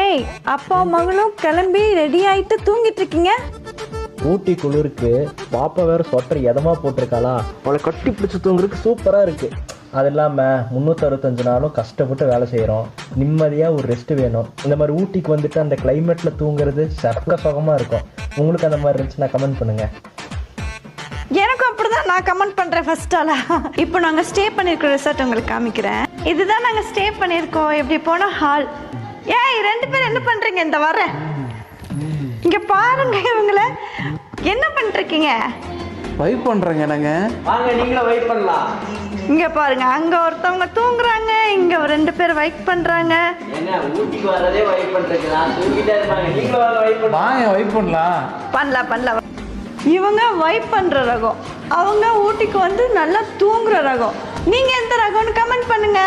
ஏய், அப்பா மகளும் கிளம்பி ரெடி ஆயிட்டு தூங்கிட்டு இருக்கீங்க. ஊட்டி குளிருக்கு பாப்பா வேற ஸ்வெட்டர் எதமா போட்டிருக்காளா, அவளை கட்டி பிடிச்சி தூங்குறதுக்கு சூப்பரா இருக்கு. அது இல்லாமல் 365 நாளும் கஷ்டப்பட்டு வேலை செய்கிறோம், நிம்மதியாக ஒரு ரெஸ்ட் வேணும். இந்த மாதிரி ஊட்டிக்கு வந்துட்டு அந்த கிளைமேட்டில் தூங்குறது சக்க சுகமாக இருக்கும். உங்களுக்கு அந்த மாதிரி இருந்துச்சுன்னா கமெண்ட் பண்ணுங்கள். எனக்கும் அப்படிதான், நான் கமெண்ட் பண்ணுறேன் ஃபர்ஸ்டால. இப்போ நாங்கள் ஸ்டே பண்ணியிருக்கிற ரிசார்ட் உங்களுக்கு காமிக்கிறேன். இதுதான் நாங்கள் ஸ்டே பண்ணியிருக்கோம். எப்படி போனால் ஹால். ஏய், 2 பேரும் என்ன பண்ணுறீங்க? இந்த வரேன் இங்கே பாருங்க. இவங்கள என்ன பண்ணிருக்கீங்க? வைப் பண்றேங்க. நாங்க வாங்க, நீங்களும் வைப் பண்ணலாம். இங்க பாருங்க, அங்க ஒருத்தவங்க தூங்குறாங்க, இங்க 2 பேர் வைப் பண்றாங்க. என்ன ஊட்டிக்கு வரதே வைப் பண்றதுக்கு, நான் தூங்கிட்டே இருப்பாங்க. நீங்களும் வாங்க வைப் பண்ணலாம். வாங்க வைப் பண்ணலாம். பண்ணலாம். இவங்க வைப் பண்ற ரகம், அவங்க ஊட்டிக்கு வந்து நல்லா தூங்குற ரகம். நீங்க எந்த ரகம்னு கமெண்ட் பண்ணுங்க.